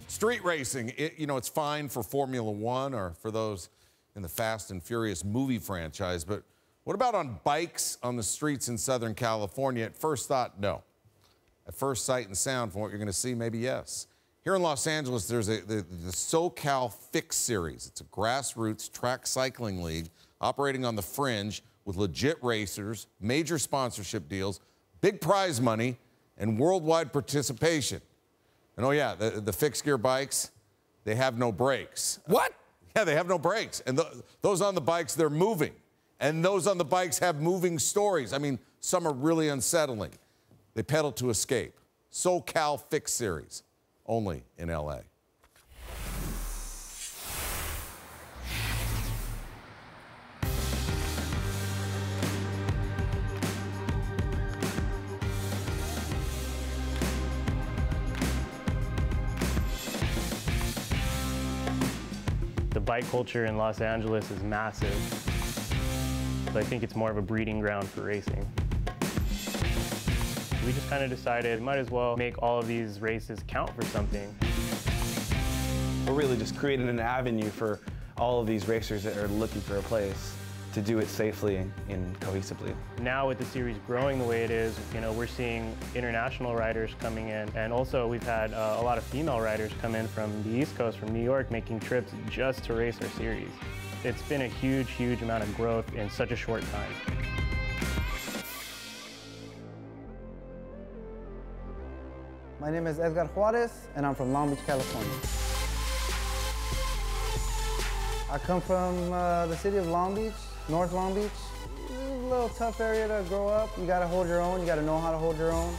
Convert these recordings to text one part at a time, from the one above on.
Street racing, it's fine for Formula One or for those in the Fast and Furious movie franchise, but what about on bikes on the streets in Southern California? At first thought, no. At first sight and sound, from what you're going to see, maybe yes. Here in Los Angeles, there's the SoCal Fix Series. It's a grassroots track cycling league operating on the fringe with legit racers, major sponsorship deals, big prize money, and worldwide participation. And oh yeah, the fixed gear bikes, they have no brakes. What? Yeah, they have no brakes. And those on the bikes, they're moving. And those on the bikes have moving stories. I mean, some are really unsettling. They pedal to escape. SoCal Fix Series, only in LA. The bike culture in Los Angeles is massive. So I think it's more of a breeding ground for racing. We just kind of decided might as well make all of these races count for something. We're really just creating an avenue for all of these racers that are looking for a place to do it safely and cohesively. Now with the series growing the way it is, we're seeing international riders coming in, and also we've had a lot of female riders come in from the East Coast, from New York, making trips just to race our series. It's been a huge, huge amount of growth in such a short time. My name is Edgar Juarez, and I'm from Long Beach, California. I come from the city of Long Beach, North Long Beach. It's a little tough area to grow up. You gotta hold your own, you gotta know how to hold your own.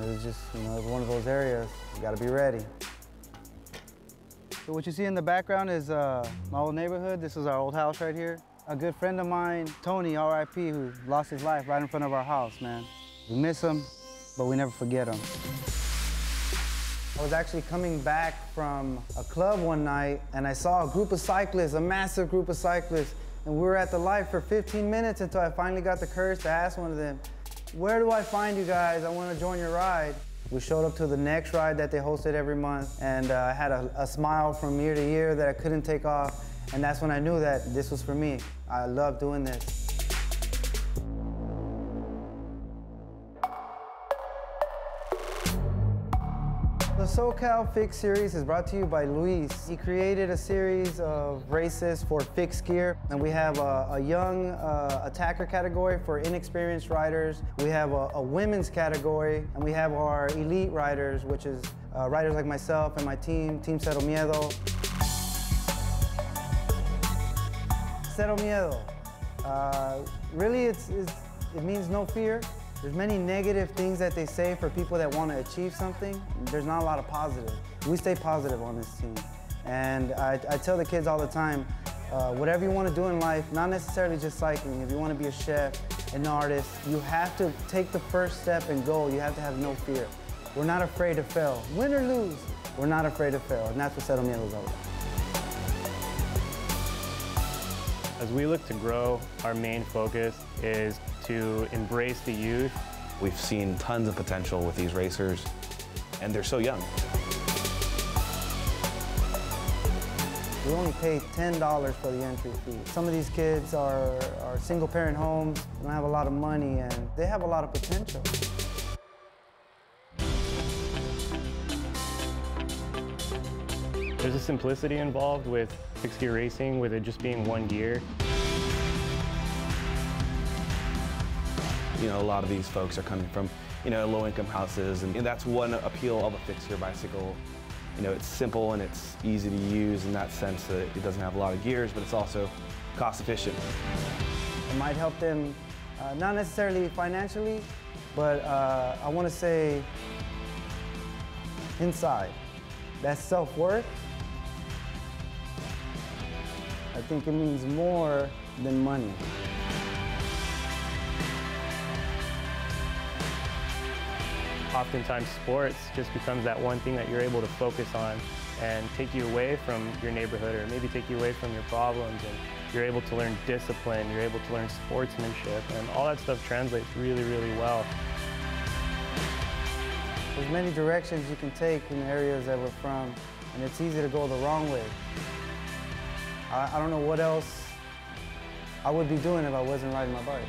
It was just, it was one of those areas, you gotta be ready. So what you see in the background is my old neighborhood. This is our old house right here. A good friend of mine, Tony, R.I.P., who lost his life right in front of our house, man. We miss him, but we never forget him. I was actually coming back from a club one night, and I saw a group of cyclists, a massive group of cyclists, and we were at the light for 15 minutes until I finally got the courage to ask one of them, "Where do I find you guys? I want to join your ride." We showed up to the next ride that they hosted every month, and I had a smile from ear to ear that I couldn't take off, and that's when I knew that this was for me. I love doing this. The SoCal Fix Series is brought to you by Luis. He created a series of races for fixed gear, and we have a young attacker category for inexperienced riders. We have a women's category, and we have our elite riders, which is riders like myself and my team, Team Cero Miedo. Cero Miedo. Really, it means no fear. There's many negative things that they say for people that want to achieve something. There's not a lot of positive. We stay positive on this team. And I tell the kids all the time, whatever you want to do in life, not necessarily just cycling. If you want to be a chef, an artist, you have to take the first step and go. You have to have no fear. We're not afraid to fail. Win or lose, we're not afraid to fail. And that's what Cero Miedo is all about. As we look to grow, our main focus is to embrace the youth. We've seen tons of potential with these racers, and they're so young. We only pay $10 for the entry fee. Some of these kids are single-parent homes, they don't have a lot of money, and they have a lot of potential. There's a simplicity involved with fixed gear racing, with it just being one gear. A lot of these folks are coming from, low-income houses, and that's one appeal of a fixed gear bicycle. It's simple and it's easy to use in that sense that it doesn't have a lot of gears, but it's also cost-efficient. It might help them, not necessarily financially, but I want to say inside. That self-worth, I think it means more than money. Oftentimes sports just becomes that one thing that you're able to focus on and take you away from your neighborhood, or maybe take you away from your problems, and you're able to learn discipline, you're able to learn sportsmanship, and all that stuff translates really, really well. There's many directions you can take in the areas that we're from, and it's easy to go the wrong way. I don't know what else I would be doing if I wasn't riding my bike.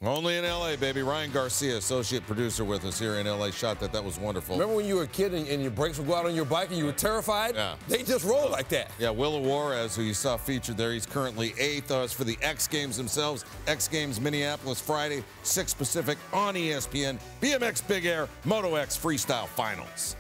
Only in L.A., baby. Ryan Garcia, associate producer with us here in L.A. Shot that. That was wonderful. Remember when you were a kid and your brakes would go out on your bike and you were terrified? Yeah. They just roll like that. Yeah, Will Juarez, who you saw featured there, he's currently 8th. As for the X Games themselves, X Games Minneapolis Friday, 6 Pacific on ESPN. BMX Big Air, Moto X Freestyle Finals.